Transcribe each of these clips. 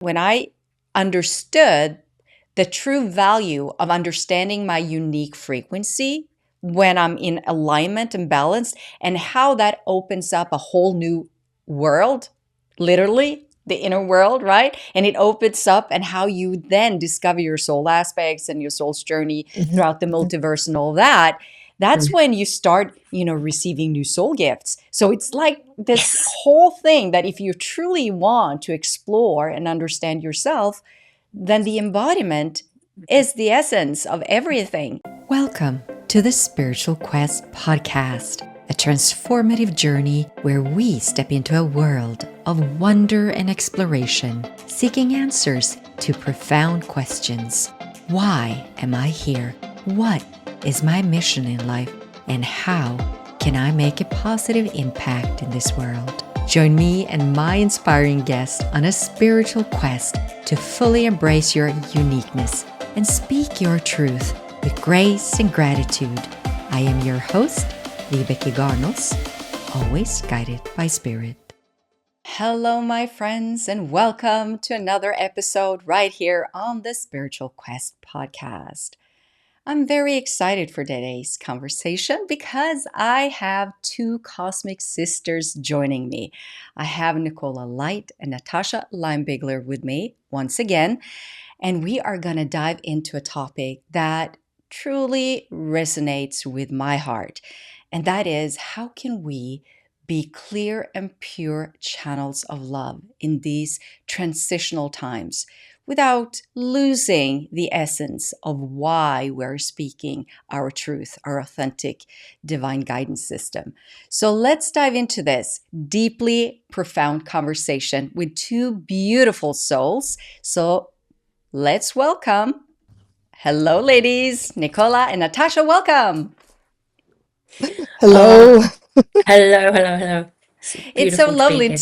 When I understood the true value of understanding my unique frequency when I'm in alignment and balance, and how that opens up a whole new world, literally the inner world, right? And it opens up, and how you then discover your soul aspects and your soul's journey throughout the multiverse and all that. That's when you start, receiving new soul gifts. So it's like this whole thing that if you truly want to explore and understand yourself, then the embodiment is the essence of everything. Welcome to the Spiritual Quest podcast, a transformative journey where we step into a world of wonder and exploration, seeking answers to profound questions. Why am I here? What is my mission in life? And how can I make a positive impact in this world? Join me and my inspiring guests on a spiritual quest to fully embrace your uniqueness and speak your truth with grace and gratitude. I am your host, Vibecke Garnaas, always guided by spirit. Hello, my friends, and welcome to another episode right here on the Spiritual Quest podcast. I'm very excited for today's conversation because I have two cosmic sisters joining me. I have Nicola Light and Natasha Leimbigler with me once again, and we are going to dive into a topic that truly resonates with my heart, and that is, how can we be clear and pure channels of love in these transitional times, without losing the essence of why we're speaking our truth, our authentic divine guidance system. So let's dive into this deeply profound conversation with two beautiful souls. So let's welcome, hello ladies, Nicola and Natasha, welcome. Hello. Hello. It's so lovely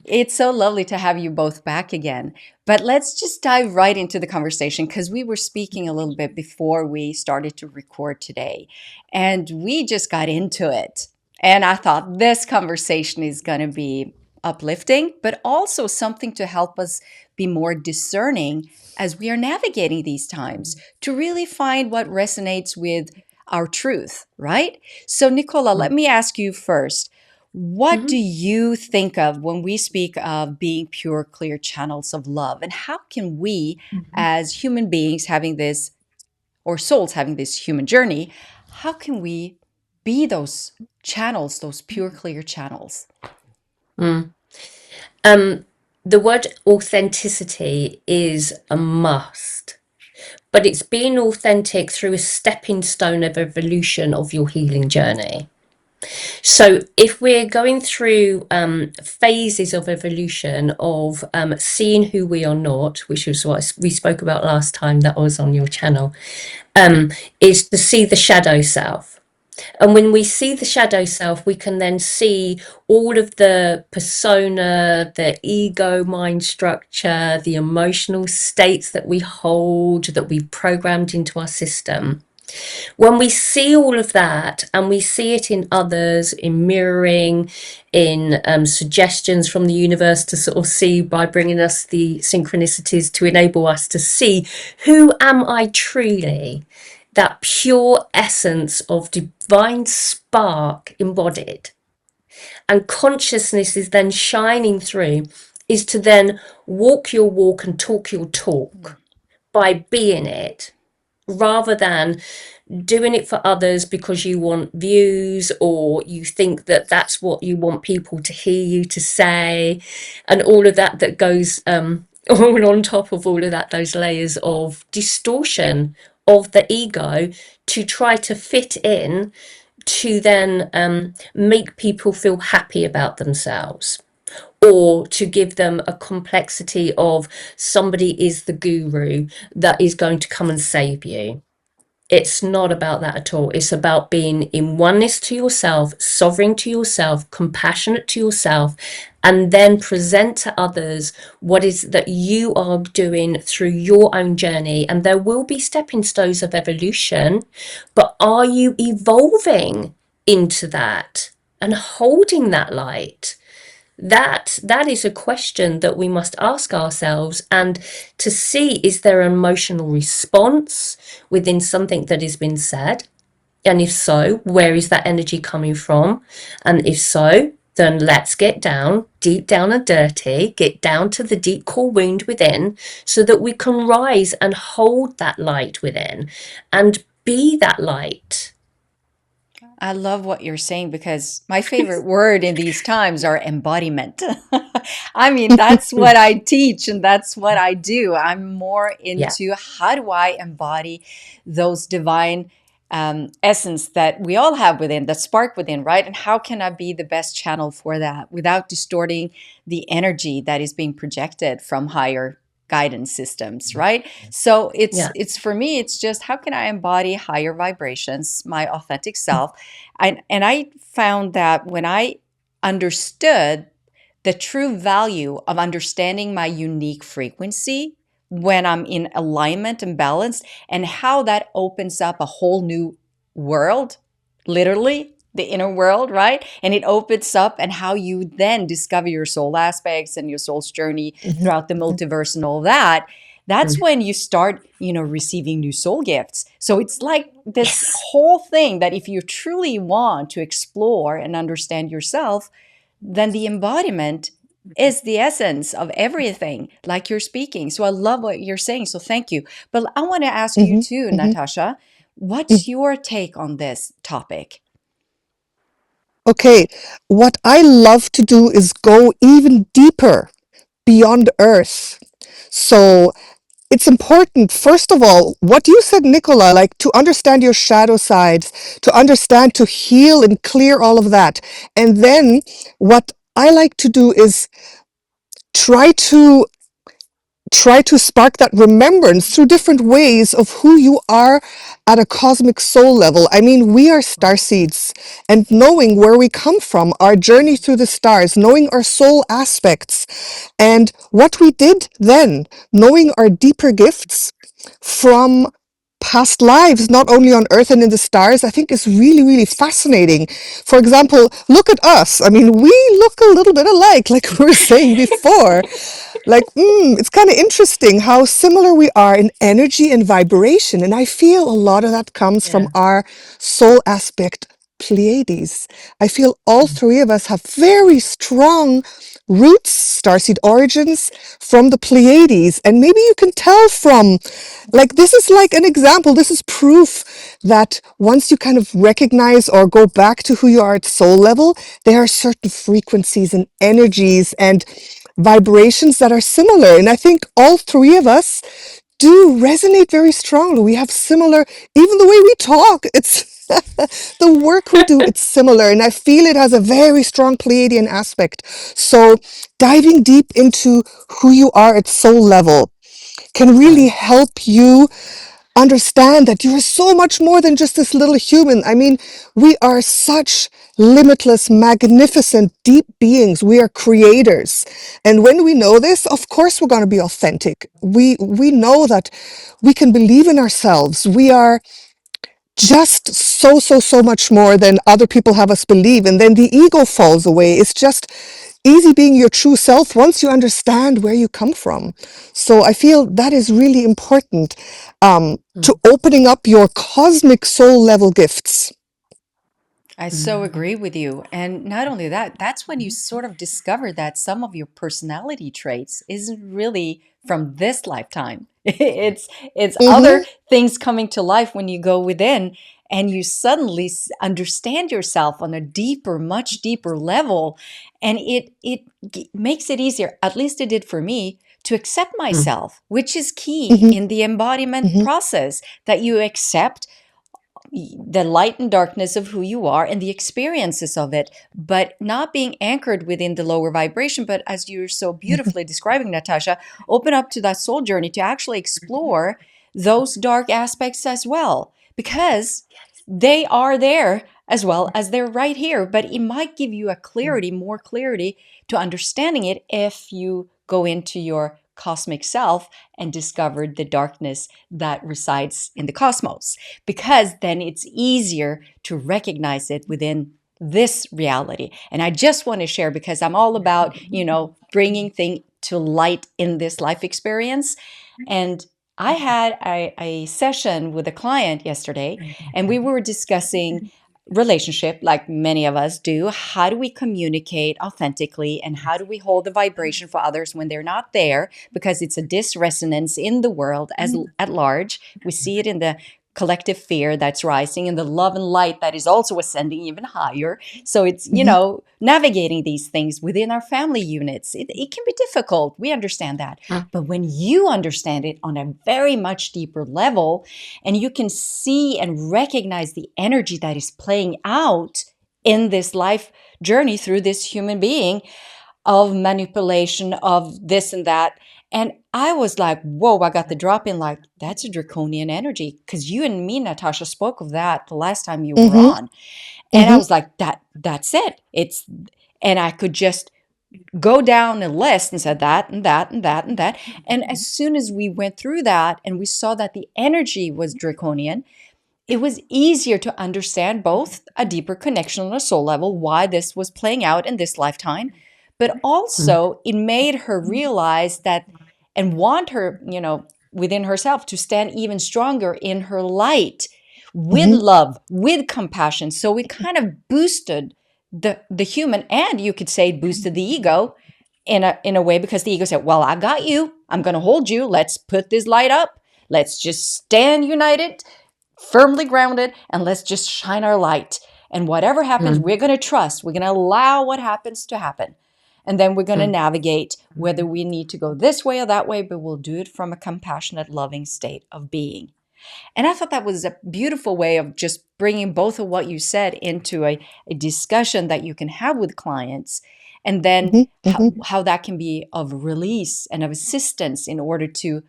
it's so lovely to have you both back again. But let's just dive right into the conversation, because we were speaking a little bit before we started to record today, and we just got into it. And I thought this conversation is going to be uplifting, but also something to help us be more discerning as we are navigating these times, to really find what resonates with our truth, right? So Nicola, let me ask you first. What do you think of when we speak of being pure, clear channels of love? And how can we, as human beings having this, or souls having this human journey, how can we be those channels, those pure, clear channels? The word authenticity is a must, but it's being authentic through a stepping stone of evolution of your healing journey. So if we're going through phases of evolution of seeing who we are not, which was what we spoke about last time that I was on your channel, is to see the shadow self. And when we see the shadow self, we can then see all of the persona, the ego mind structure, the emotional states that we hold, that we've programmed into our system. When we see all of that, and we see it in others, in mirroring, in suggestions from the universe to sort of see by bringing us the synchronicities to enable us to see, who am I truly? That pure essence of divine spark embodied. And consciousness is then shining through, is to then walk your walk and talk your talk by being it, rather than doing it for others because you want views, or you think that that's what you want people to hear you to say, and all of that goes all on top of all of that, those layers of distortion of the ego to try to fit in, to then make people feel happy about themselves, or to give them a complexity of somebody is the guru that is going to come and save you. It's not about that at all. It's about being in oneness to yourself, sovereign to yourself, compassionate to yourself, and then present to others what is that you are doing through your own journey. And there will be stepping stones of evolution, but are you evolving into that and holding that light? that is a question that we must ask ourselves, and to see, is there an emotional response within something that has been said? And if so, where is that energy coming from? And if so, then let's get down, deep down and dirty, get down to the deep core wound within, so that we can rise and hold that light within and be that light. I love what you're saying because my favorite word in these times are embodiment. I mean, that's what I teach and that's what I do. I'm more Yeah, into how do I embody those divine essence that we all have within, that spark within, right? And how can I be the best channel for that without distorting the energy that is being projected from higher guidance systems, right? So yeah. it's for me, it's just how can I embody higher vibrations, my authentic self. And I found that when I understood the true value of understanding my unique frequency when I'm in alignment and balance, and how that opens up a whole new world, literally the inner world, right? And it opens up, and how you then discover your soul aspects and your soul's journey Mhm, throughout the mhm, multiverse and all that. That's mhm. when you start, receiving new soul gifts. So it's like this Yes. whole thing that if you truly want to explore and understand yourself, then the embodiment is the essence of everything, like you're speaking. So I love what you're saying. So thank you. But I want to ask you Mhm, too, mhm, Natasha, what's mhm. your take on this topic? Okay, what I love to do is go even deeper beyond Earth. So it's important, first of all, what you said, Nicola, like to understand your shadow sides, to understand, to heal and clear all of that. And then what I like to do is try to try to spark that remembrance through different ways of who you are at a cosmic soul level. I mean, we are star seeds, and knowing where we come from, our journey through the stars, knowing our soul aspects, and what we did then, knowing our deeper gifts from past lives, not only on Earth and in the stars, I think is really, really fascinating. For example, look at us. I mean, we look a little bit alike, like we were saying before. Like, it's kind of interesting how similar we are in energy and vibration. And I feel a lot of that comes from Yeah. our soul aspect, Pleiades. I feel all three of us have very strong roots, starseed origins from the Pleiades. And maybe you can tell from, like, this is like an example, this is proof that once you kind of recognize or go back to who you are at soul level, there are certain frequencies and energies and vibrations that are similar. And I think all three of us do resonate very strongly. We have similar, even the way we talk, it's the work we do, it's similar. And I feel it has a very strong Pleiadian aspect. So diving deep into who you are at soul level can really help you understand that you are so much more than just this little human. I mean, we are such limitless, magnificent, deep beings. We are creators. And when we know this, of course we're going to be authentic. We know that we can believe in ourselves. We are just so much more than other people have us believe. And then the ego falls away. It's just easy being your true self once you understand where you come from. So I feel that is really important, to Mm, opening up your cosmic soul level gifts. I so mm, agree with you. And not only that, that's when you sort of discover that some of your personality traits isn't really from this lifetime. It's other Mm-hmm, things coming to life when you go within, and you suddenly understand yourself on a deeper, much deeper level, and it makes it easier, at least it did for me, to accept mm. myself, which is key mm-hmm, in the embodiment mm-hmm, process, that you accept the light and darkness of who you are and the experiences of it, but not being anchored within the lower vibration. But as you're so beautifully describing, Natasha, open up to that soul journey to actually explore those dark aspects as well, because they are there as well as they're right here. But it might give you a clarity, more clarity to understanding it if you go into your cosmic self and discover the darkness that resides in the cosmos, because then it's easier to recognize it within this reality. And I just want to share, because I'm all about, bringing things to light in this life experience. And I had a session with a client yesterday, and we were discussing relationship, like many of us do. How do we communicate authentically, and how do we hold the vibration for others when they're not there? Because it's a disresonance in the world as at large. We see it in the collective fear that's rising, and the love and light that is also ascending even higher. So it's, navigating these things within our family units. It can be difficult. We understand that. But when you understand it on a very much deeper level, and you can see and recognize the energy that is playing out in this life journey through this human being, of manipulation, of this and that. And I was like, whoa, I got the drop in, like, that's a draconian energy. Because you and me, Natasha, spoke of that the last time you were on. And I was like, that's it. And I could just go down a list and said that and that and that and that. And as soon as we went through that and we saw that the energy was draconian, it was easier to understand both a deeper connection on a soul level, why this was playing out in this lifetime, but also it made her realize that, and want her, within herself to stand even stronger in her light, with love, with compassion. So it kind of boosted the human, and you could say it boosted the ego in a way, because the ego said, well, I got you. I'm going to hold you. Let's put this light up. Let's just stand united, firmly grounded, and let's just shine our light. And whatever happens, we're going to trust. We're going to allow what happens to happen. And then we're going to navigate whether we need to go this way or that way, but we'll do it from a compassionate, loving state of being. And I thought that was a beautiful way of just bringing both of what you said into a discussion that you can have with clients, and then how that can be of release and of assistance in order to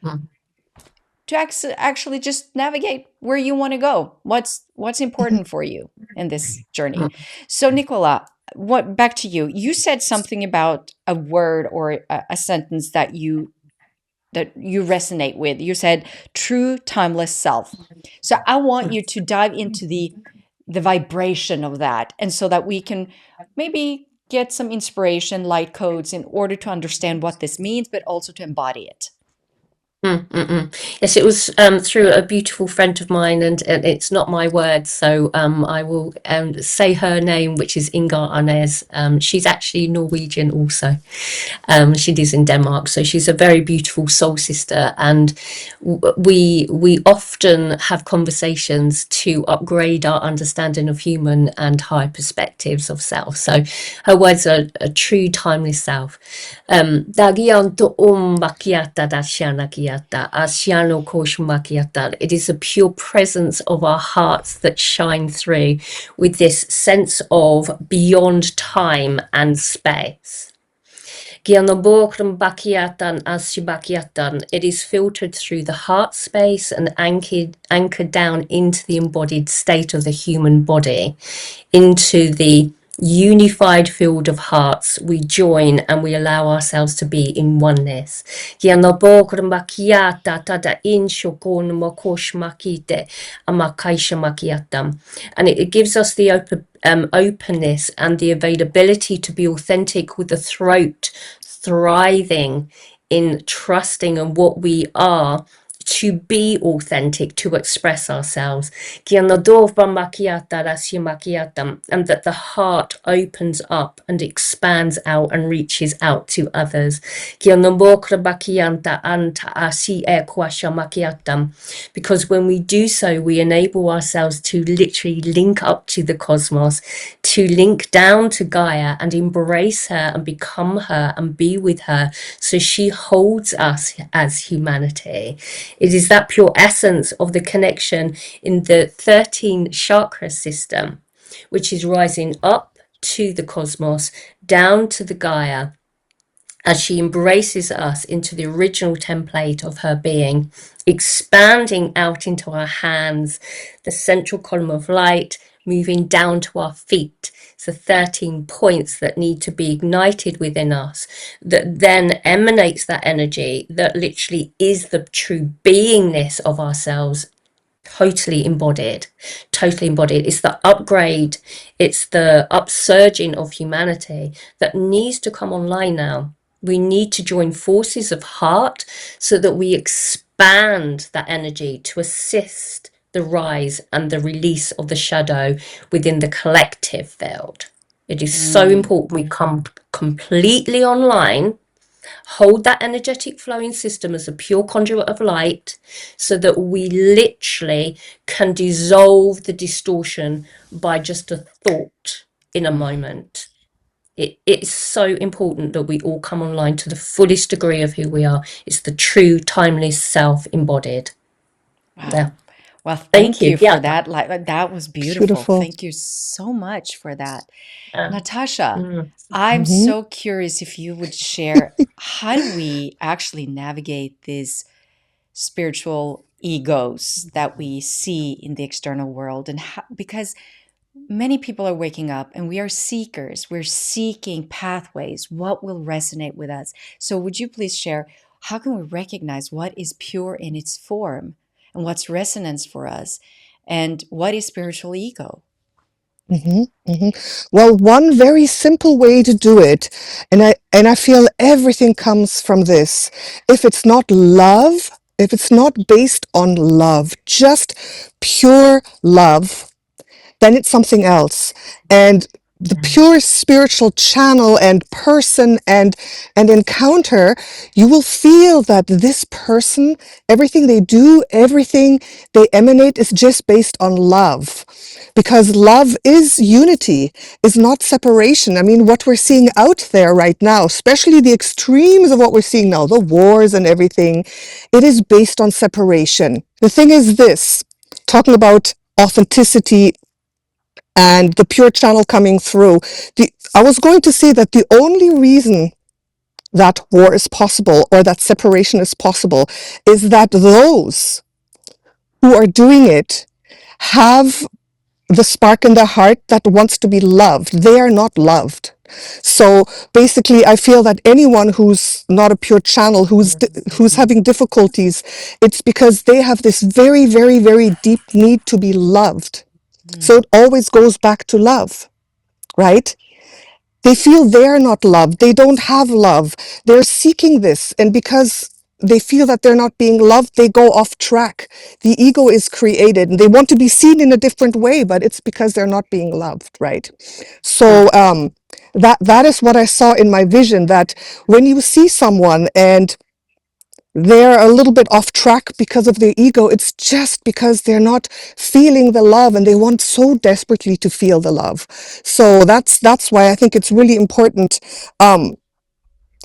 actually just navigate where you want to go. What's important for you in this journey. So Nicola, back to you. You said something about a word or a sentence that you resonate with. You said true timeless self. So I want you to dive into the vibration of that, and so that we can maybe get some inspiration, light codes, in order to understand what this means, but also to embody it. Yes, it was through a beautiful friend of mine, and it's not my word, so I will say her name, which is Inga Arnes. She's actually Norwegian also. She lives in Denmark, so she's a very beautiful soul sister, and we often have conversations to upgrade our understanding of human and high perspectives of self. So her words are a true timeless self. It is a pure presence of our hearts that shine through with this sense of beyond time and space. It is filtered through the heart space and anchored down into the embodied state of the human body, into the unified field of hearts. We join and we allow ourselves to be in oneness. And it gives us the openness and the availability to be authentic, with the throat thriving in trusting in what we are, to be authentic, to express ourselves, and that the heart opens up and expands out and reaches out to others. Because when we do so, we enable ourselves to literally link up to the cosmos, to link down to Gaia and embrace her and become her and be with her, so she holds us as humanity. It is that pure essence of the connection in the 13 chakra system, which is rising up to the cosmos, down to the Gaia, as she embraces us into the original template of her being, expanding out into our hands, the central column of light, moving down to our feet. So 13 points that need to be ignited within us, that then emanates that energy that literally is the true beingness of ourselves, totally embodied. It's the upgrade, it's the upsurging of humanity that needs to come online now. We need to join forces of heart so that we expand that energy to assist the rise and the release of the shadow within the collective field. It is so important we come completely online, hold that energetic flowing system as a pure conduit of light, so that we literally can dissolve the distortion by just a thought in a moment. It's so important that we all come online to the fullest degree of who we are. It's the true timeless self embodied. Wow. Yeah. Well, Thank thank you. you for Yeah. that. Like that was beautiful. Beautiful. Thank you so much for that. Yeah. Natasha, Mm. I'm Mhm. so curious if you would share how do we actually navigate these spiritual egos that we see in the external world, and how, because many people are waking up and we are seekers, we're seeking pathways, what will resonate with us. So would you please share how can we recognize what is pure in its form and what's resonance for us, and what is spiritual ego? Well, one very simple way to do it, and I feel everything comes from this. If it's not love, if it's not based on love, just pure love, then it's something else. And the pure spiritual channel and person and encounter, you will feel that this person, everything they do, everything they emanate is just based on love. Because love is unity, is not separation. I mean, what we're seeing out there right now, especially the extremes of what we're seeing now, the wars and everything, it is based on separation. The thing is this, talking about authenticity and the pure channel coming through. I was going to say that the only reason that war is possible or that separation is possible is that those who are doing it have the spark in their heart that wants to be loved. They are not loved. So basically, I feel that anyone who's not a pure channel, who's having difficulties, it's because they have this very, very, very deep need to be loved. So it always goes back to love, right? They feel they're not loved. They don't have love. They're seeking this. And because they feel that they're not being loved, they go off track. The ego is created and they want to be seen in a different way, but it's because they're not being loved, right? So that is what I saw in my vision, that when you see someone and they're a little bit off track because of their ego, it's just because they're not feeling the love and they want so desperately to feel the love. So that's why I think it's really important,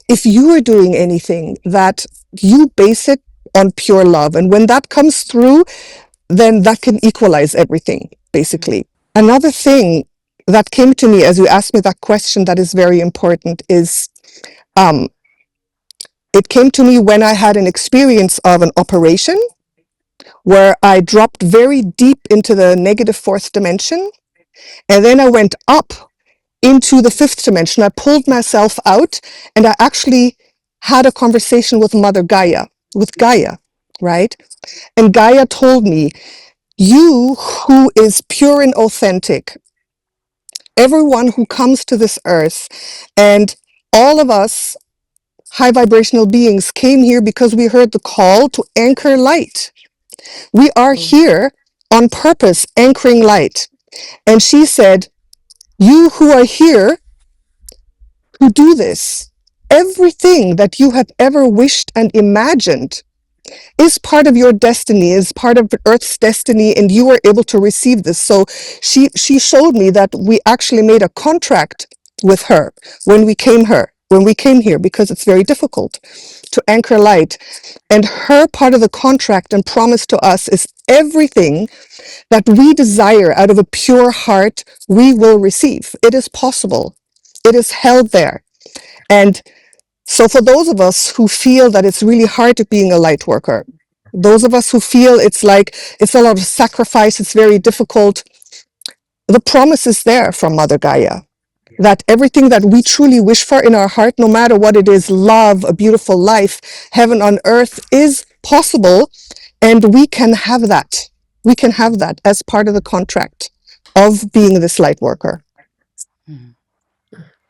if you are doing anything, that you base it on pure love, and when that comes through, then that can equalize everything, basically. Another thing that came to me as you asked me that question that is very important is, it came to me when I had an experience of an operation where I dropped very deep into the negative fourth dimension. And then I went up into the fifth dimension. I pulled myself out and I actually had a conversation with Mother Gaia, with Gaia, right? And Gaia told me, you who is pure and authentic, everyone who comes to this earth, and all of us high vibrational beings came here because we heard the call to anchor light. We are here on purpose, anchoring light. And she said, you who are here, who do this, everything that you have ever wished and imagined is part of your destiny, is part of Earth's destiny, and you are able to receive this. So she showed me that we actually made a contract with her when we came here, because it's very difficult to anchor light. And her part of the contract and promise to us is everything that we desire out of a pure heart, we will receive. It is possible. It is held there. And so for those of us who feel that it's really hard to being a light worker, those of us who feel it's like it's a lot of sacrifice, it's very difficult, the promise is there from Mother Gaia that everything that we truly wish for in our heart, no matter what it is, love, a beautiful life, heaven on earth, is possible, and we can have that. We can have that as part of the contract of being this light worker.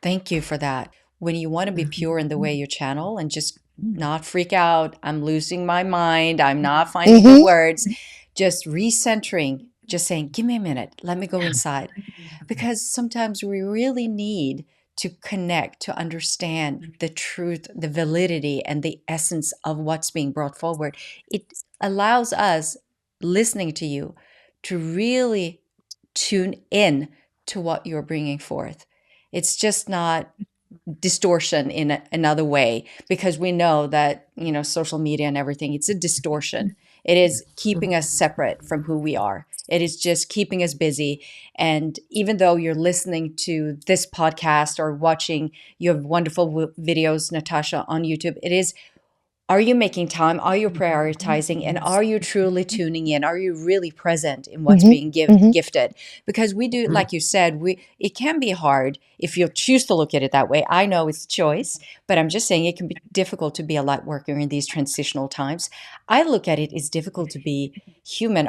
Thank you for that. When you want to be pure in the way you channel and just not freak out, I'm losing my mind, I'm not finding the words, just recentering, just saying, give me a minute, let me go inside. Because sometimes we really need to connect, to understand the truth, the validity, and the essence of what's being brought forward. It allows us, listening to you, to really tune in to what you're bringing forth. It's just not distortion in another way, because we know that, social media and everything, it's a distortion. It is keeping us separate from who we are. It is just keeping us busy. And even though you're listening to this podcast or watching, you have wonderful videos, Natasha, on YouTube, it is, are you making time? Are you prioritizing? And are you truly tuning in? Are you really present in what's being gifted? Because we do, like you said, it can be hard if you choose to look at it that way. I know it's a choice, but I'm just saying it can be difficult to be a light worker in these transitional times. I look at it as difficult to be human,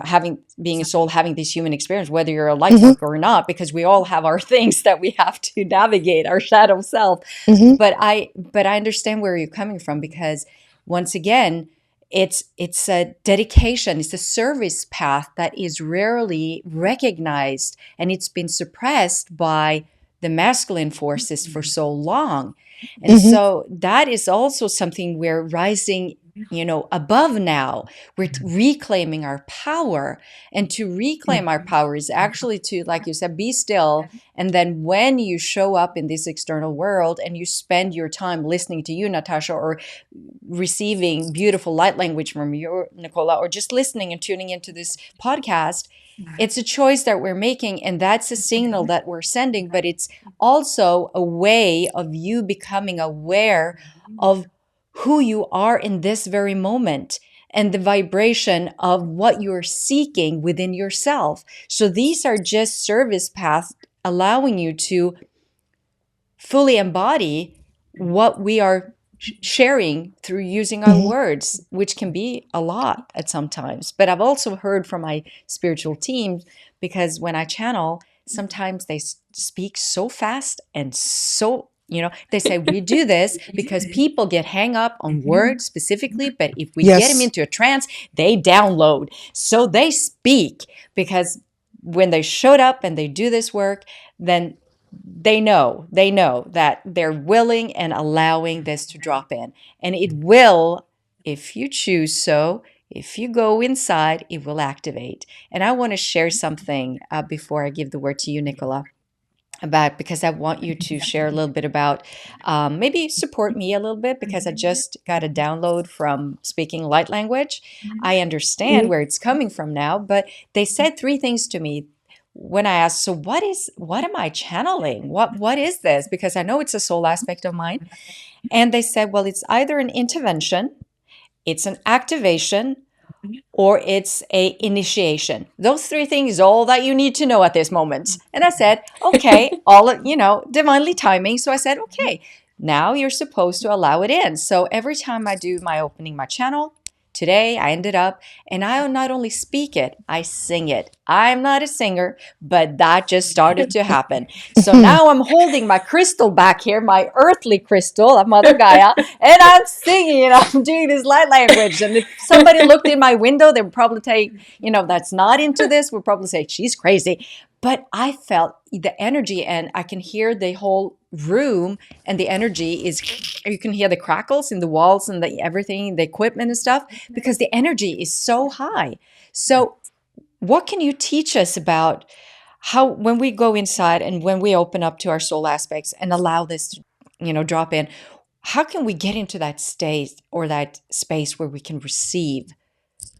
being a soul, having this human experience, whether you're a light worker or not, because we all have our things that we have to navigate, our shadow self. But I understand where you're coming from, because once again, it's a dedication, it's a service path that is rarely recognized, and it's been suppressed by the masculine forces for so long. And so that is also something we're rising, above now. We're reclaiming our power. And to reclaim our power is actually to, like you said, be still. And then when you show up in this external world and you spend your time listening to you, Natasha, or receiving beautiful light language from you, Nicola, or just listening and tuning into this podcast, it's a choice that we're making, and that's a signal that we're sending. But it's also a way of you becoming aware of who you are in this very moment and the vibration of what you're seeking within yourself. So these are just service paths allowing you to fully embody what we are sharing through using our words, which can be a lot at sometimes. But I've also heard from my spiritual team, because when I channel, sometimes they speak so fast and so, they say, we do this because people get hang up on words specifically, but if we get them into a trance, they download. So they speak, because when they showed up and they do this work, then they know that they're willing and allowing this to drop in. And it will, if you choose so, if you go inside, it will activate. And I want to share something before I give the word to you, Nicola, because I want you to share a little bit about, maybe support me a little bit, because I just got a download from speaking light language. I understand where it's coming from now, but they said 3 things to me when I asked, so what am I channeling? What is this? Because I know it's a soul aspect of mine. And they said, well, it's either an intervention, it's an activation, or it's a initiation. Those 3 things are all that you need to know at this moment. And I said, okay, divinely timing. So I said, okay, now you're supposed to allow it in. So every time I do my opening my channel, today I ended up, and I not only speak it, I sing it. I'm not a singer, but that just started to happen. So now I'm holding my crystal back here, my earthly crystal of Mother Gaia, and I'm singing and I'm doing this light language. And if somebody looked in my window, they would probably take, that's not into this, would probably say, she's crazy. But I felt the energy, and I can hear the whole room, and the energy is, you can hear the crackles in the walls and everything, the equipment and stuff, because the energy is so high. So what can you teach us about how, when we go inside and when we open up to our soul aspects and allow this to, drop in, how can we get into that state or that space where we can receive?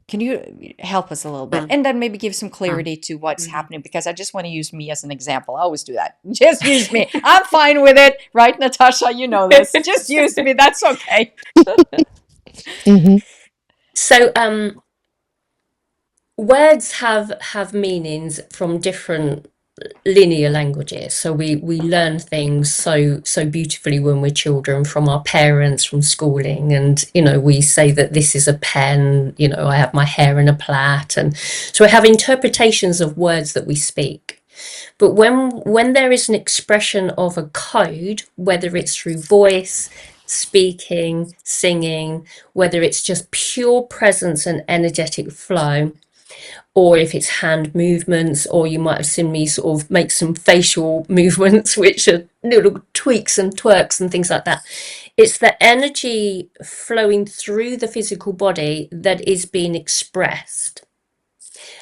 Can you help us a little bit? And then maybe give some clarity to what's happening, because I just want to use me as an example. I always do that. Just use me. I'm fine with it. Right, Natasha? You know this. Just use me. That's okay. So words have meanings from different linear languages. So we learn things so beautifully when we're children from our parents, from schooling, and we say that this is a pen, I have my hair in a plait, and so we have interpretations of words that we speak. But when there is an expression of a code, whether it's through voice, speaking, singing, whether it's just pure presence and energetic flow, or if it's hand movements, or you might have seen me sort of make some facial movements, which are little tweaks and twerks and things like that. It's the energy flowing through the physical body that is being expressed.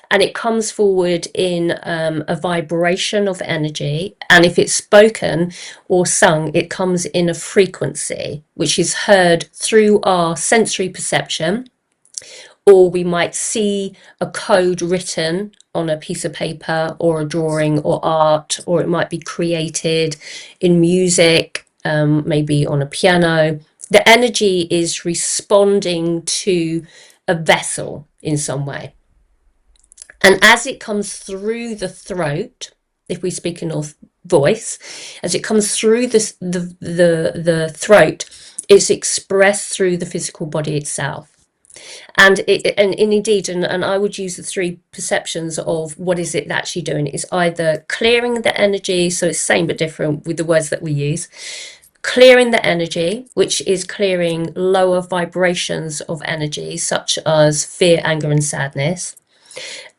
And it comes forward in a vibration of energy. And if it's spoken or sung, it comes in a frequency, which is heard through our sensory perception. Or we might see a code written on a piece of paper or a drawing or art, or it might be created in music, maybe on a piano. The energy is responding to a vessel in some way. And as it comes through the throat, if we speak in voice, as it comes through the throat, it's expressed through the physical body itself. And indeed, I would use the three perceptions of what is it actually doing. It's either clearing the energy, so it's same but different with the words that we use. Clearing the energy, which is clearing lower vibrations of energy, such as fear, anger, and sadness.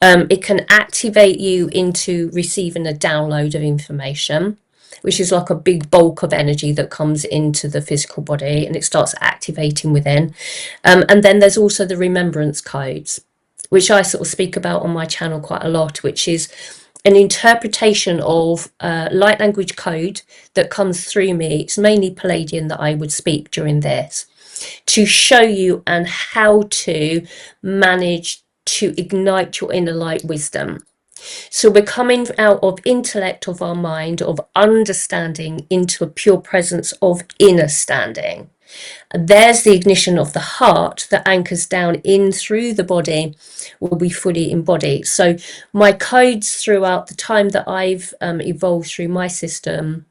It can activate you into receiving a download of information, which is like a big bulk of energy that comes into the physical body, and it starts activating within. And then there's also the remembrance codes, which I sort of speak about on my channel quite a lot, which is an interpretation of light language code that comes through me. It's mainly Pleiadian that I would speak during this, to show you and how to manage to ignite your inner light wisdom. So we're coming out of intellect of our mind, of understanding, into a pure presence of inner standing. And there's the ignition of the heart that anchors down in through the body, will be fully embodied. So my codes throughout the time that I've evolved through my system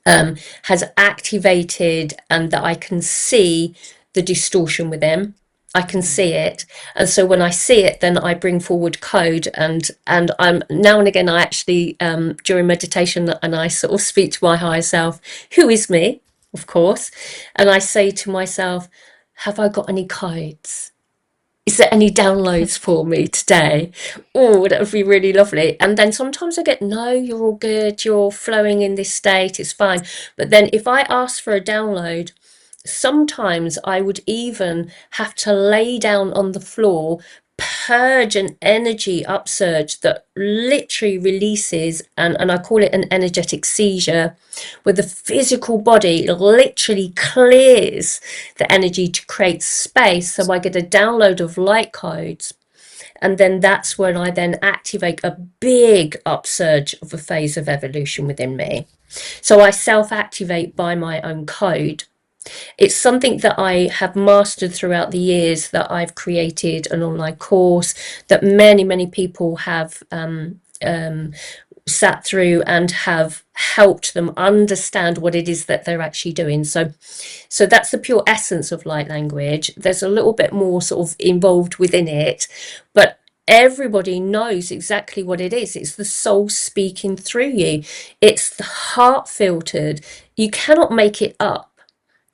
has activated, and that I can see the distortion within. I can see it, and so when I see it, then I bring forward code, and I'm now and again I actually during meditation, and I sort of speak to my higher self, who is me, of course, and I say to myself, have I got any codes? Is there any downloads for me today? Oh, that would be really lovely. And then sometimes I get, no, you're all good, you're flowing in this state, it's fine. But then if I ask for a download, sometimes I would even have to lay down on the floor, purge an energy upsurge that literally releases, and I call it an energetic seizure, where the physical body literally clears the energy to create space. So I get a download of light codes, and then that's when I then activate a big upsurge of a phase of evolution within me. So I self-activate by my own code. It's something that I have mastered throughout the years, that I've created an online course that many people have sat through and have helped them understand what it is that they're actually doing. So that's the pure essence of light language. There's a little bit more sort of involved within it, but everybody knows exactly what it is. It's the soul speaking through you. It's the heart filtered. You cannot make it up.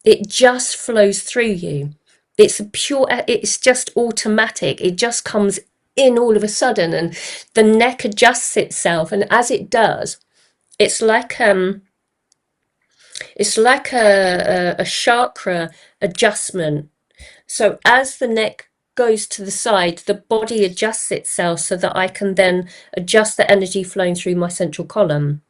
It just flows through you. It's just automatic. It just comes in all of a sudden, and the neck adjusts itself, and as it does, it's like a chakra adjustment. So as the neck goes to the side, the body adjusts itself so that I can then adjust the energy flowing through my central column.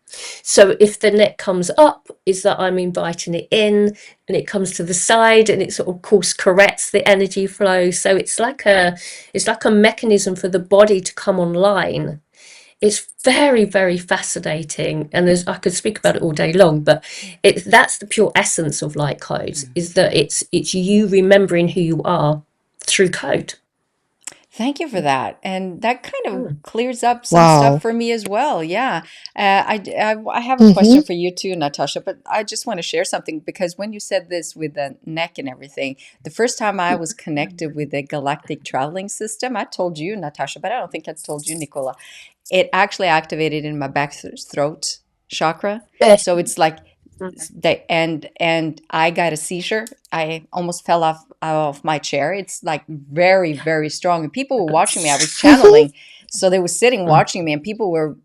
So if the neck comes up, is that I'm inviting it in, and it comes to the side, and it sort of course corrects the energy flow. So it's like a mechanism for the body to come online. It's very fascinating, and I could speak about it all day long, but that's the pure essence of light codes, is that it's you remembering who you are through code. Thank you for that. And that kind of Mm. clears up some stuff Wow. for me as well. Yeah. I have a Mm-hmm. question for you too, Natasha, but I just want to share something because when you said this with the neck and everything, the first time I was connected with the galactic traveling system, I told you, Natasha, but I don't think I told you, Nicola, it actually activated in my back throat chakra. Yes. So it's like Mm. and I got a seizure. I almost fell off my chair. It's like very, very strong. And people were watching me. I was Mm-hmm. channeling, so they were sitting Mm. watching me, and people were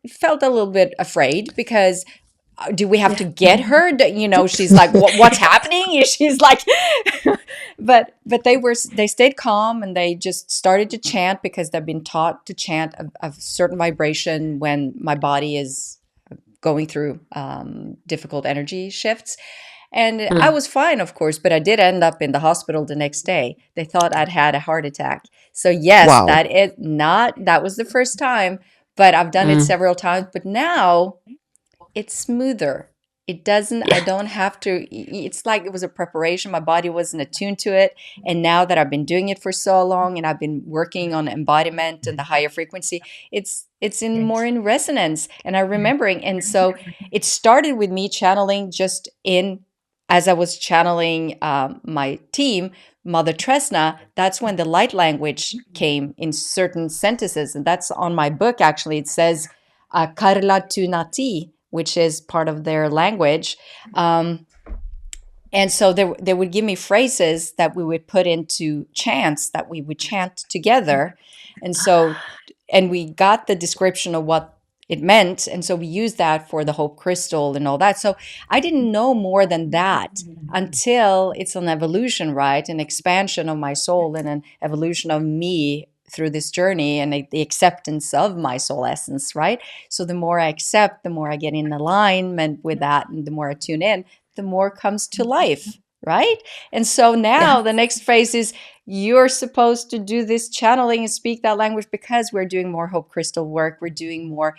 felt a little bit afraid because do we have to Yeah. get her? You know, she's like, what's happening? And she's like, but they stayed calm and they just started to chant because they've been taught to chant a certain vibration when my body is going through difficult energy shifts. And I Mm. was fine, of course, but I did end up in the hospital the next day. They thought I'd had a heart attack. So yes, Wow. that was the first time, but I've done it Mm. several times. But now it's smoother. It doesn't, I Yeah. don't have to, it's like it was a preparation. My body wasn't attuned to it. And now that I've been doing it for so long and I've been working on embodiment and the higher frequency, it's in more in resonance and I'm remembering. And so it started with me channeling just in, as I was channeling my team, Mother Tresna, that's when the light language came in certain sentences. And that's on my book, actually. It says, Karla Tunati, which is part of their language. And so they would give me phrases that we would put into chants that we would chant together. And so, and we got the description of what it meant. And so we used that for the Hope Crystal and all that. So I didn't know more than that until it's an evolution, right? An expansion of my soul and an evolution of me through this journey and the acceptance of my soul essence, right? So the more I accept, the more I get in alignment with that, and the more I tune in, the more comes to life, right? And so Yeah. now the next phase is you're supposed to do this channeling and speak that language because we're doing more Hope Crystal work. We're doing more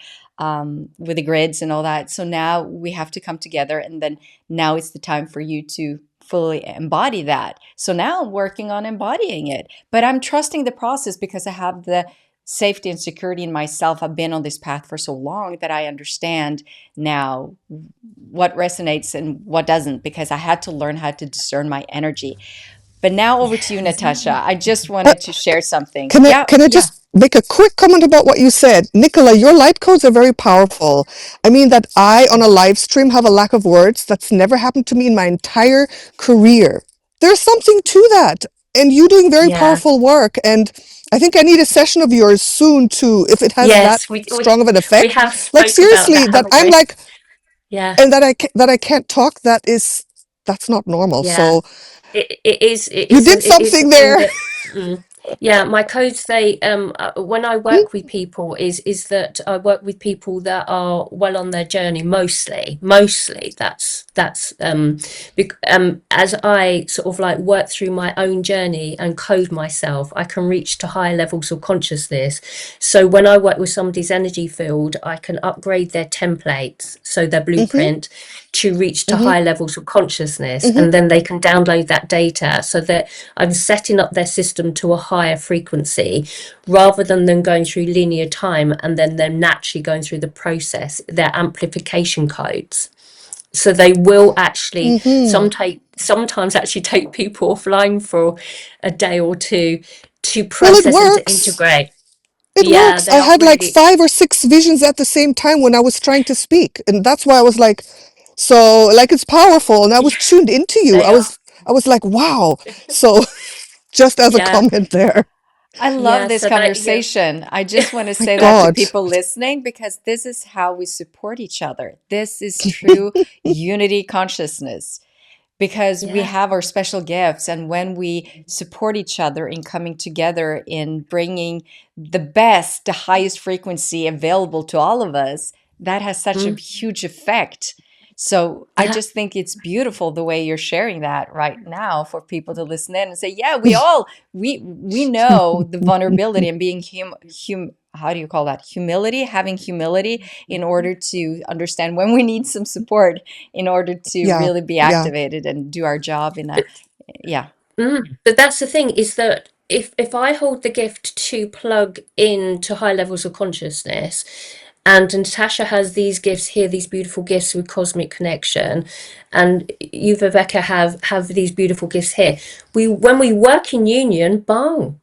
with the grids and all that. So now we have to come together, and then now it's the time for you to fully embody that. So now I'm working on embodying it, but I'm trusting the process because I have the safety and security in myself. I've been on this path for so long that I understand now what resonates and what doesn't because I had to learn how to discern my energy. But now over to you, Yes. Natasha. I just Uh, wanted to share something. Can I Yeah, can I yeah. just make a quick comment about what you said? Nicola, your light codes are very powerful. I mean that I on a live stream have a lack of words. That's never happened to me in my entire career. There's something to that. And you doing very Yeah. powerful work. And I think I need a session of yours soon too, if it has that Yes. We strong of an we effect. have Like spoke about seriously, that, that haven't I'm we? like, Yeah. and that I can't talk, that's not normal. Yeah. So It is you did it is something something there. that yeah, my codes, they when I work with people is that I work with people that are well on their journey, mostly as I sort of like work through my own journey and code myself, I can reach to higher levels of consciousness. So when I work with somebody's energy field, I can upgrade their templates, so their Hmm. blueprint, to reach to Hmm. higher levels of consciousness, Hmm. and then they can download that data so that I'm setting up their system to a higher frequency rather than them going through linear time and then them naturally going through the process, their amplification codes. So they will actually Hmm. sometimes actually take people offline for a day or two to Well, it process and to works. integrate. It Yeah, works. they I are had like really, 5 or 6 visions at the same time when I was trying to speak. And that's why I was like, so like it's powerful. And I was yeah, tuned into you. they are. I was like, wow. So just as a Yeah, comment there. I love yeah. this So that, yeah. conversation. I just want to My say that to God. people listening because this is how we support each other. This is true unity consciousness because we Yeah. have our special gifts. And when we support each other in coming together in bringing the best, the highest frequency available to all of us, that has such a Mm, huge effect. So I yeah. just think it's beautiful the way you're sharing that right now for people to listen in and say, yeah, we know the vulnerability and being how do you call that? Humility, having humility in order to understand when we need some support in order to Yeah. really be Yeah. activated and do our job in a But yeah. but that's the thing, is that if I hold the gift to plug into high levels of consciousness, and Natasha has these gifts here, these beautiful gifts with cosmic connection, and you, Vibecke, have these beautiful gifts here. When we work in union, bang,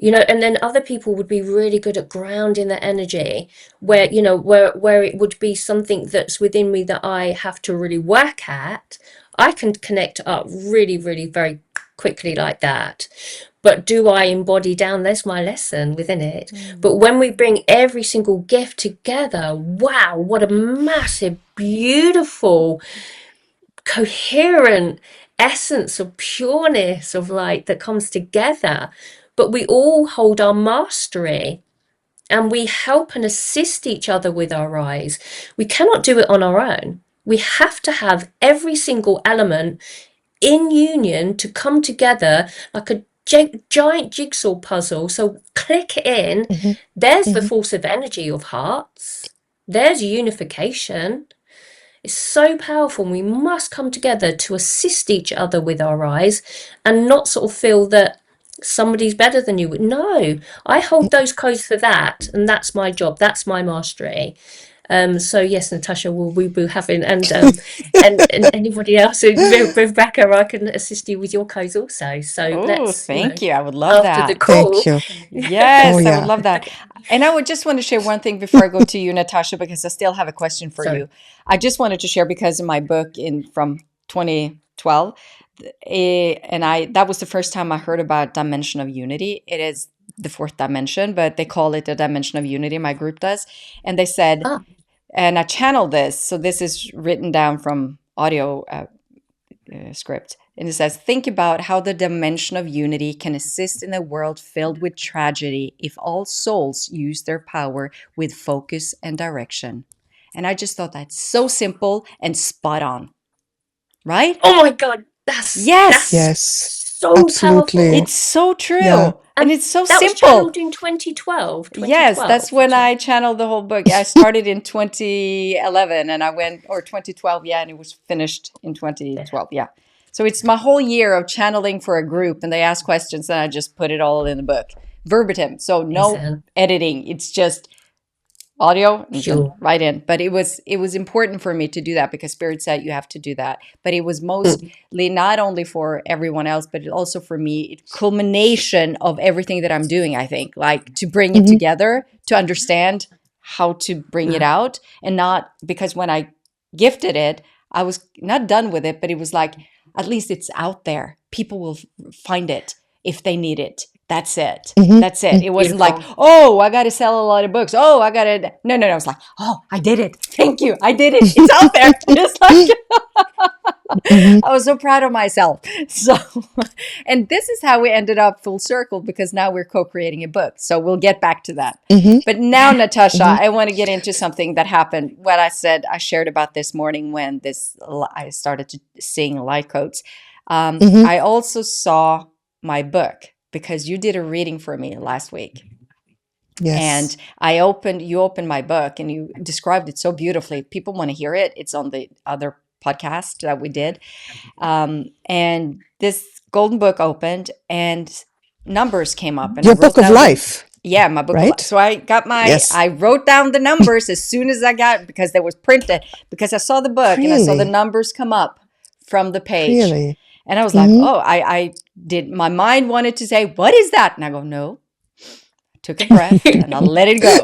and then other people would be really good at grounding the energy, where where it would be something that's within me that I have to really work at. I can connect up really, really very quickly like that. But do I embody down? There's my lesson within it. But when we bring every single gift together, wow, what a massive, beautiful, coherent essence of pureness of light that comes together. But we all hold our mastery, and we help and assist each other with our eyes. We cannot do it on our own. We have to have every single element in union to come together like a giant jigsaw puzzle. So click it in. Mm-hmm. There's the Mm-hmm. force of energy of hearts. There's unification. It's so powerful, and we must come together to assist each other with our eyes and not sort of feel that somebody's better than you. No, I hold those codes for that, and that's my job. That's my mastery. So yes, Natasha, we will having and anybody else, Vibecke, I can assist you with your codes also. So Oh, let's, thank you. I would love after the that. Thank call. you. Oh Yes, I would yeah. love that. And I would just want to share one thing before I go to you, Natasha, because I still have a question for Sorry. you. I just wanted to share because in my book from 2012, and that was the first time I heard about dimension of unity. It is the fourth dimension, but they call it the dimension of unity. My group does, and they said, Ah, and I channeled this. So this is written down from audio script. And it says, think about how the dimension of unity can assist in a world filled with tragedy if all souls use their power with focus and direction. And I just thought that's so simple and spot on, right? oh my God, that's Yes, Yes. so Absolutely. powerful. it's so Yeah. true. And And it's so that was simple. channeled in 2012. Yes, that's 2012, when was it? I channeled the whole book. I started in 2011 and I went, or 2012, yeah, and it was finished in Yeah. 2012, yeah. So it's my whole year of channeling for a group and they ask questions and I just put it all in the book, verbatim. So no Amazing. editing. It's just audio and then Sure. right in. But it was important for me to do that because Spirit said you have to do that. But it was mostly not only for everyone else, but also for me, culmination of everything that I'm doing, I think, like to bring it Mm-hmm. together, to understand how to bring it out. And not because when I gifted it, I was not done with it, but it was like, at least it's out there. People will find it if they need it. That's it. Mm-hmm. That's it. It wasn't like, Beautiful. oh, I got to sell a lot of books. Oh, I got to. No. It was like, oh, I did it. Thank you. I did it. It's out there. Just like, Mm-hmm. I was so proud of myself. So, and this is how we ended up full circle because now we're co creating a book. So we'll get back to that. Mm-hmm. But now, Natasha, Mm-hmm. I want to get into something that happened. What I said, I shared about this morning when I started to sing light codes. Mm-hmm. I also saw my book because you did a reading for me last week. Yes. And you opened my book and you described it so beautifully. People want to hear it. It's on the other podcast that we did. And this golden book opened and numbers came up and I Your wrote book of down life, my book of life. right? So I got Yes. I wrote down the numbers as soon as I got, because they was printed, because I saw the book and I saw the Really? numbers come up from the page. Really? And I was like, oh, I did, my mind wanted to say, what is that? And I go, no. Took a breath and I let it go.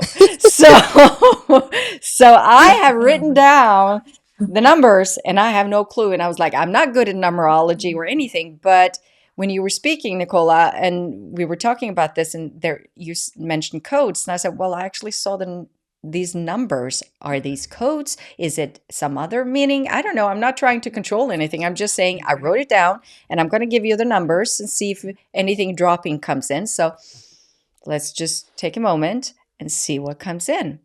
So I have written down the numbers and I have no clue. And I was like, I'm not good at numerology or anything. But when you were speaking, Nicola, and we were talking about this, and there you mentioned codes, and I said, well, I actually saw these numbers. Are these codes? Is it some other meaning? I don't know. I'm not trying to control anything. I'm just saying I wrote it down and I'm going to give you the numbers and see if anything dropping comes in. So let's just take a moment and see what comes in.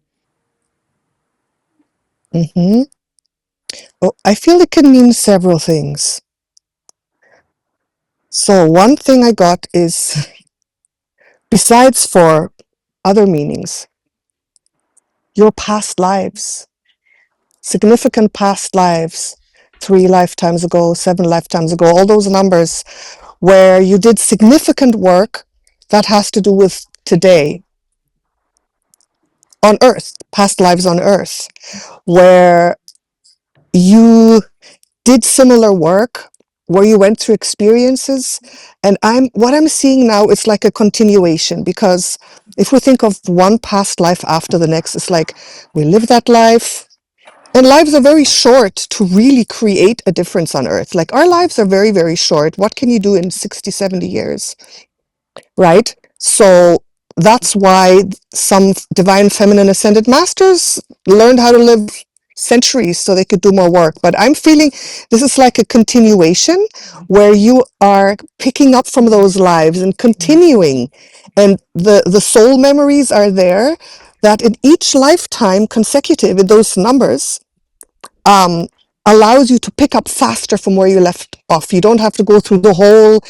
Mm-hmm. Oh, I feel it can mean several things. So one thing I got is, besides for other meanings, your past lives, significant past lives, 3 lifetimes ago, 7 lifetimes ago, all those numbers where you did significant work that has to do with today on Earth, past lives on Earth, where you did similar work, where you went through experiences, and what I'm seeing now is like a continuation, because if we think of one past life after the next, it's like we live that life, and lives are very short to really create a difference on Earth. Like our lives are very, very short. What can you do in 60, 70 years? Right? So that's why some divine feminine ascended masters learned how to live centuries so they could do more work. But I'm feeling this is like a continuation where you are picking up from those lives and continuing. And the soul memories are there that in each lifetime consecutive in those numbers allows you to pick up faster from where you left off. You don't have to go through the whole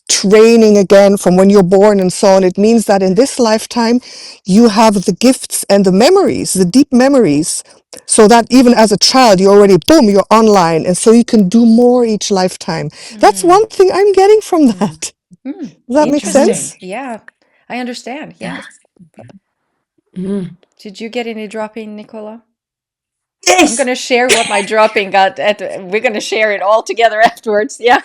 training again from when you're born and so on. It means that in this lifetime, you have the gifts and the memories, the deep memories, so that even as a child, you're already, boom, you're online. And so you can do more each lifetime. That's one thing I'm getting from that. Does that make Interesting. sense? Yeah, I understand. Yes. Did you get any dropping, Nicola? I'm Yes. going to share what my dropping got. We're going to share it all together afterwards. Yeah.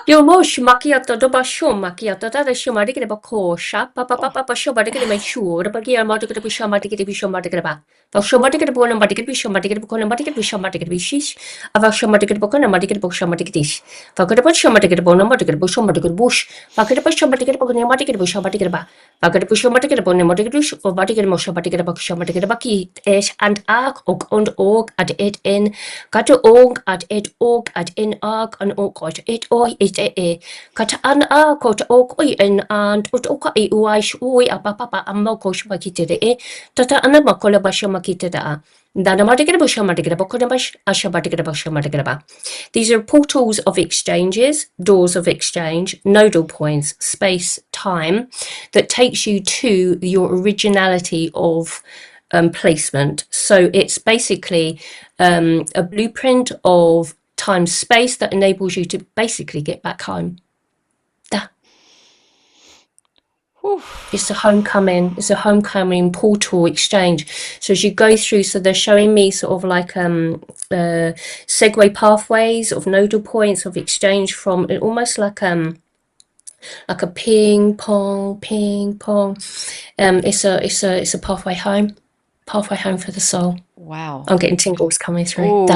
Yo mosh macchiato doba show macchiato da show ma dikere ba kosha pa pa pa pa pa show ma dikere mai show da ba kia ma dikere bi show ma dikere bi show ma dikere ba va show ma dikere bo na ma dikere bi show ma dikere bo na ma dikere bi show ma dikere bi shish ava show ma dikere bo na ma dikere bo show ma dikere dish va kere ba show ma dikere bo na ma dikere bo show ma dikere bush va kere ba show ma dikere bo na ma dikere bo show ma dikere ba va kere ba show ma dikere bo na ma dikere bish o ma dikere mo show ma dikere ba show ma dikere ba ki es and ark und org at it in got org at it org at in ark and org at it or it kata an a ko te o koi en and o ka I uai shui a papa a mo ko shma ki te e tata ana ma ko le ba shma ki te da dana ma te ke ba shma te ke ba ko ba a shma te ke ba shma te ke ba. These are portals of exchanges, doors of exchange, nodal points, space, time that takes you to your originality of placement. So it's basically a blueprint of time space that enables you to basically get back home. It's a homecoming portal exchange. So as you go through, so they're showing me sort of like segue pathways of nodal points of exchange from almost like a ping pong. It's a pathway home for the soul. Wow. I'm getting tingles coming through. Ooh.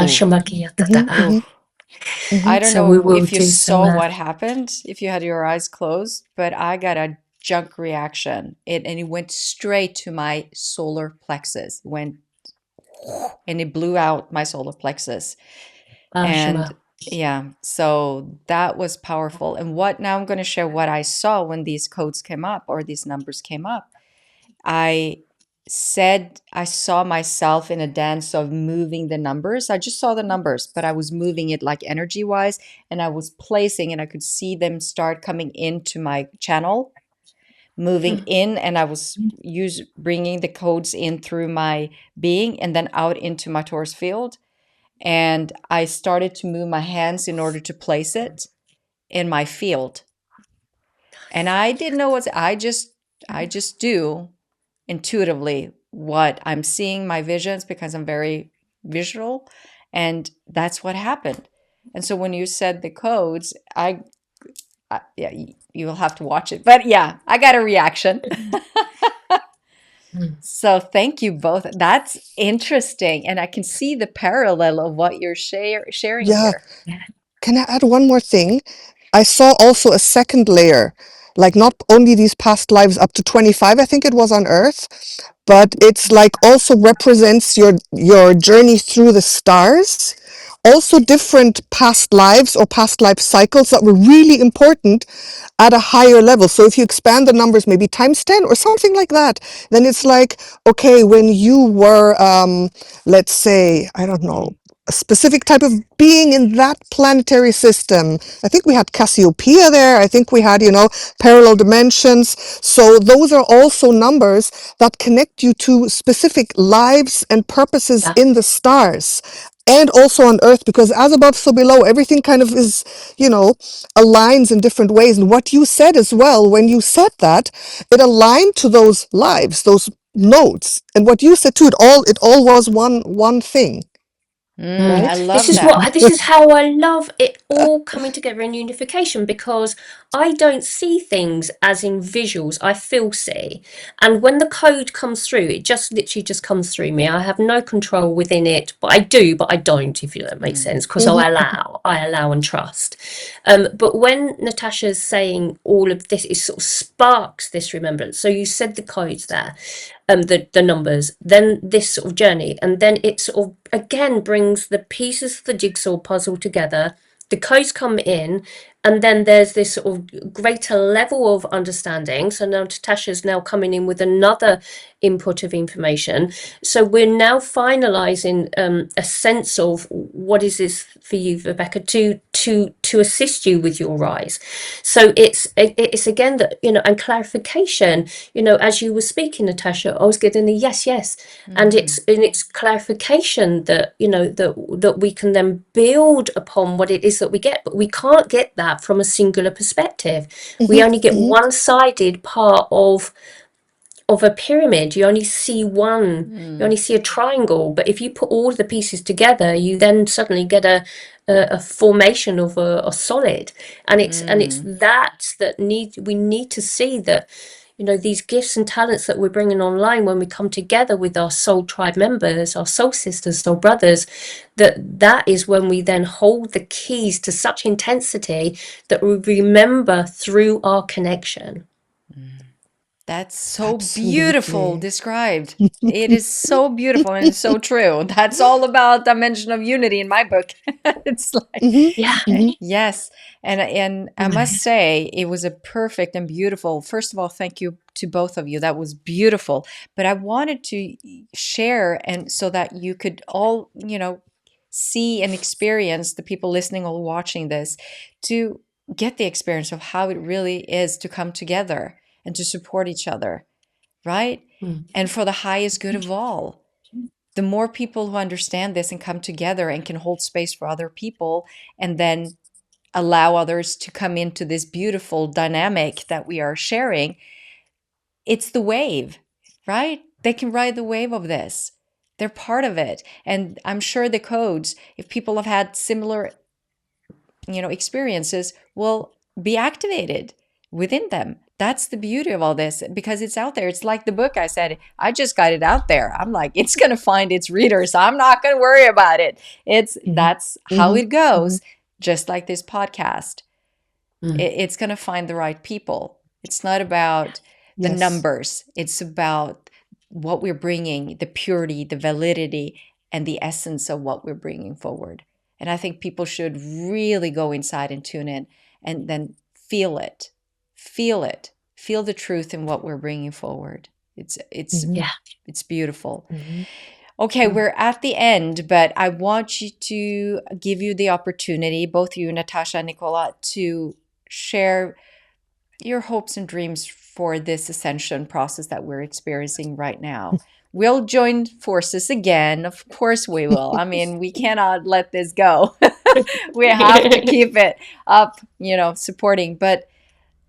I don't So know we will if you do saw some, what happened, if you had your eyes closed, but I got a junk reaction. And it went straight to my solar plexus. And it blew out my solar plexus. And yeah, so that was powerful. And now I'm going to share what I saw when these codes came up or these numbers came up. I said I saw myself in a dance of moving the numbers. I just saw the numbers, but I was moving it like energy wise, and I was placing, and I could see them start coming into my channel, moving in, and I was bringing the codes in through my being and then out into my Taurus field. And I started to move my hands in order to place it in my field. And I didn't know I just do intuitively what I'm seeing, my visions, because I'm very visual, and that's what happened. And so when you said the codes, yeah, you will have to watch it, but yeah, I got a reaction. So thank you both. That's interesting, and I can see the parallel of what you're sharing here. Can I add one more thing? I saw also a second layer, like not only these past lives up to 25, I think it was on Earth, but it's like also represents your journey through the stars. Also different past lives or past life cycles that were really important at a higher level. So if you expand the numbers, maybe times 10 or something like that, then it's like, okay, when you were, let's say, I don't know, a specific type of being in that planetary system. I think we had Cassiopeia there. I think we had, parallel dimensions. So those are also numbers that connect you to specific lives and purposes in the stars. and also on earth, because as above so below, everything kind of is, aligns in different ways. And what you said as well, when you said that, it aligned to those lives, those nodes, and what you said too, it all was one thing, right? I This love is that. this is how I love it all coming together in unification, because I don't see things as in visuals, I feel see. And when the code comes through, it just literally just comes through me. I have no control within it, but I do, but I don't, if that makes sense, because I allow and trust. But when Natasha's saying all of this, it sort of sparks this remembrance. So you said the codes there, the numbers, then this sort of journey, and then it sort of again brings the pieces of the jigsaw puzzle together. The codes come in, and then there's this sort of greater level of understanding. So now Natasha's now coming in with another input of information. So we're now finalizing a sense of what is this for you, Vibecke, to assist you with your rise. So it's again that, and clarification, as you were speaking, Natasha, I was getting a yes, and it's clarification that, that we can then build upon what it is that we get, but we can't get that from a singular perspective. We only get one-sided part of a pyramid. You only see one, you only see a triangle, but if you put all the pieces together, you then suddenly get a formation of a solid. And it's that we need to see that, these gifts and talents that we're bringing online, when we come together with our soul tribe members, our soul sisters, soul brothers, that is when we then hold the keys to such intensity that we remember through our connection. That's so beautiful Absolutely. described. It is so beautiful and it's so true. That's all about dimension of unity in my book. It's like, Yeah. yes. And I must say, it was a perfect and beautiful. First of all, thank you to both of you. That was beautiful. But I wanted to share, and so that you could all, see and experience, the people listening or watching this, to get the experience of how it really is to come together and to support each other, right? And for the highest good of all. The more people who understand this and come together and can hold space for other people, and then allow others to come into this beautiful dynamic that we are sharing, it's the wave, right? They can ride the wave of this. They're part of it. And I'm sure the codes, if people have had similar, experiences, will be activated within them. That's the beauty of all this, because it's out there. It's like the book I said, I just got it out there. I'm like, it's going to find its readers. I'm not going to worry about it. That's how it goes. Just like this podcast. It's going to find the right people. It's not about the Yes. numbers. It's about what we're bringing, the purity, the validity, and the essence of what we're bringing forward. And I think people should really go inside and tune in, and then feel it. Feel it. Feel the truth in what we're bringing forward. It's beautiful. Okay, we're at the end, but I want you to give you the opportunity, both you, Natasha and Nicola, to share your hopes and dreams for this ascension process that we're experiencing right now. We'll join forces again. Of course we will. I mean, we cannot let this go. We have to keep it up, supporting. But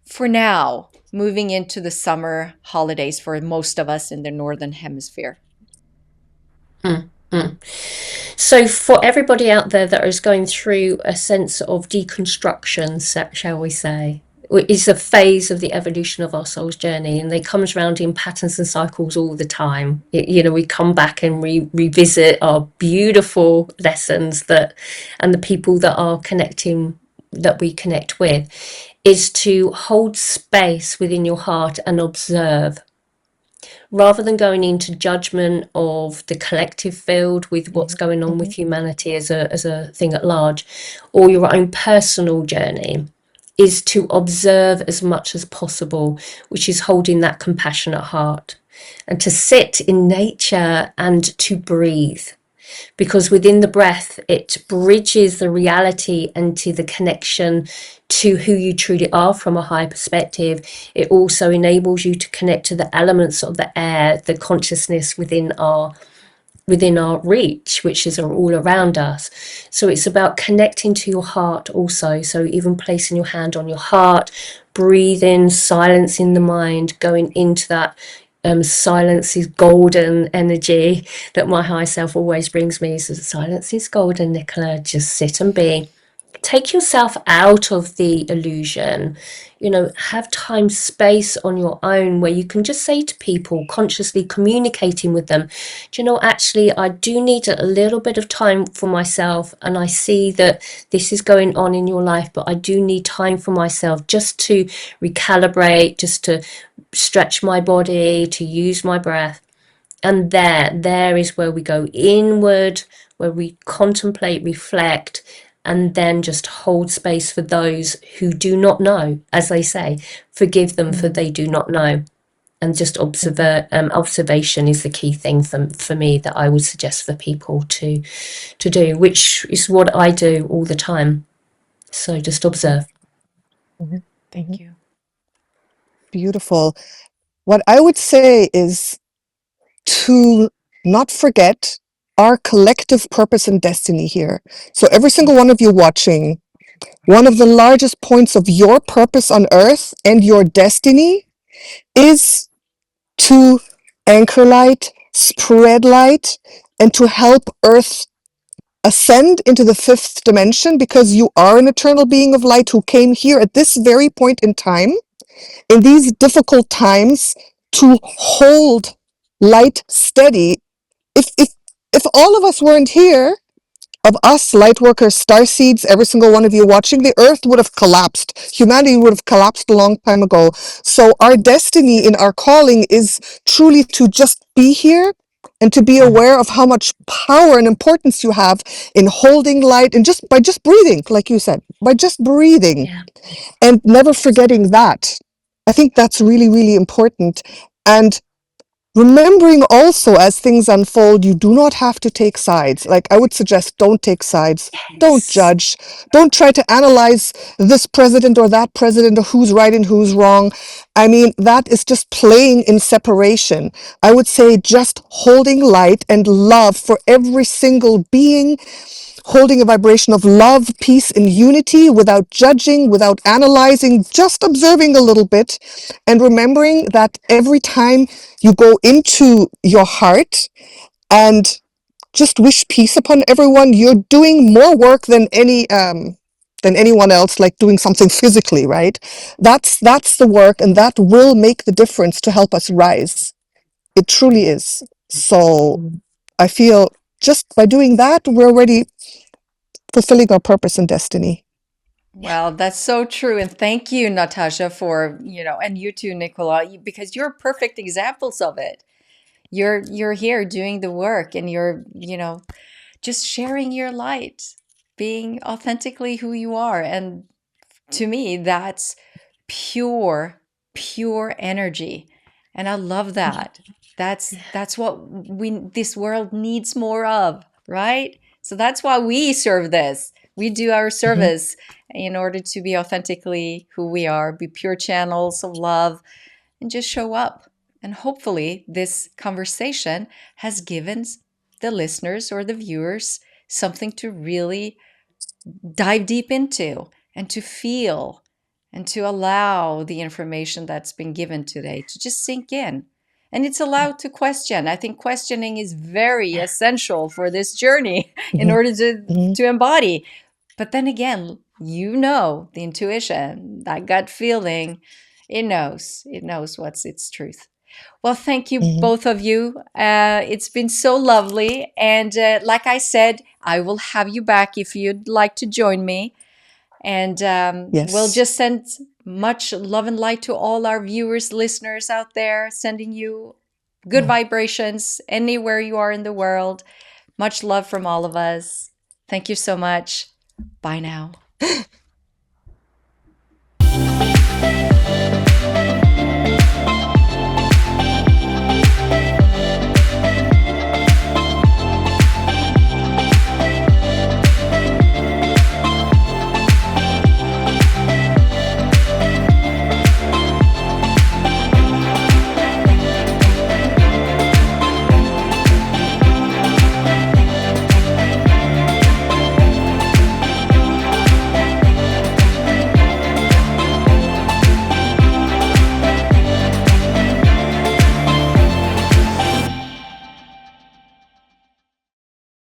for now, moving into the summer holidays for most of us in the Northern Hemisphere. So for everybody out there that is going through a sense of deconstruction, shall we say, is a phase of the evolution of our soul's journey, and it comes around in patterns and cycles all the time. We come back and revisit our beautiful lessons and the people that are connecting, that we connect with, is to hold space within your heart and observe, rather than going into judgment of the collective field with what's going on with humanity as a thing at large, or your own personal journey, is to observe as much as possible, which is holding that compassionate heart, and to sit in nature and to breathe. Because within the breath, it bridges the reality into the connection to who you truly are from a higher perspective. It also enables you to connect to the elements of the air, the consciousness within our within our reach, which is all around us. So it's about connecting to your heart also. So even placing your hand on your heart, breathing, silencing the mind, going into that silence is golden energy that my higher self always brings me. So silence is golden, Nicola. Just sit and be. Take yourself out of the illusion, have time, space on your own where you can just say to people, consciously communicating with them, actually, I do need a little bit of time for myself. And I see that this is going on in your life, but I do need time for myself just to recalibrate, just to stretch my body, to use my breath. And there is where we go inward, where we contemplate, reflect, and then just hold space for those who do not know. As they say, forgive them for they do not know. And just observation is the key thing for me that I would suggest for people to do, which is what I do all the time. So just observe. Thank you. Beautiful. What I would say is to not forget our collective purpose and destiny here. So every single one of you watching, one of the largest points of your purpose on earth and your destiny is to anchor light, spread light, and to help earth ascend into the fifth dimension, because you are an eternal being of light who came here at this very point in time, in these difficult times, to hold light steady. If all of us weren't here, of us, light workers, star seeds, every single one of you watching, the earth would have collapsed. Humanity would have collapsed a long time ago. So our destiny in our calling is truly to just be here and to be aware of how much power and importance you have in holding light, and just by just breathing, like you said, by just breathing, and never forgetting that. I think that's really, really important. And remembering also, as things unfold, you do not have to take sides. Like, I would suggest, don't take sides. Don't judge. Don't try to analyze this president or that president, or who's right and who's wrong. I mean, that is just playing in separation. I would say just holding light and love for every single being, holding a vibration of love, peace, and unity, without judging, without analyzing, just observing a little bit, and remembering that every time you go into your heart and just wish peace upon everyone, you're doing more work than anyone else, like doing something physically, right? That's the work, and that will make the difference to help us rise. It truly is. So I feel just by doing that, we're already fulfilling our purpose and destiny. Well, that's so true. And thank you, Natasha, for, and you too, Nicola, because you're perfect examples of it. You're here doing the work, and you're, just sharing your light, being authentically who you are. And to me, that's pure, pure energy. And I love that. That's what this world needs more of, right? So that's why we serve this. We do our service in order to be authentically who we are, be pure channels of love, and just show up. And hopefully this conversation has given the listeners or the viewers something to really dive deep into, and to feel, and to allow the information that's been given today to just sink in. And it's allowed to question. I think questioning is very essential for this journey in order to embody. But then again, the intuition, that gut feeling, it knows what's its truth. Well, thank you, both of you. It's been so lovely. And like I said, I will have you back if you'd like to join me. And we'll Yes. just send much love and light to all our viewers, listeners out there, sending you good vibrations anywhere you are in the world. Much love from all of us. Thank you so much. Bye now.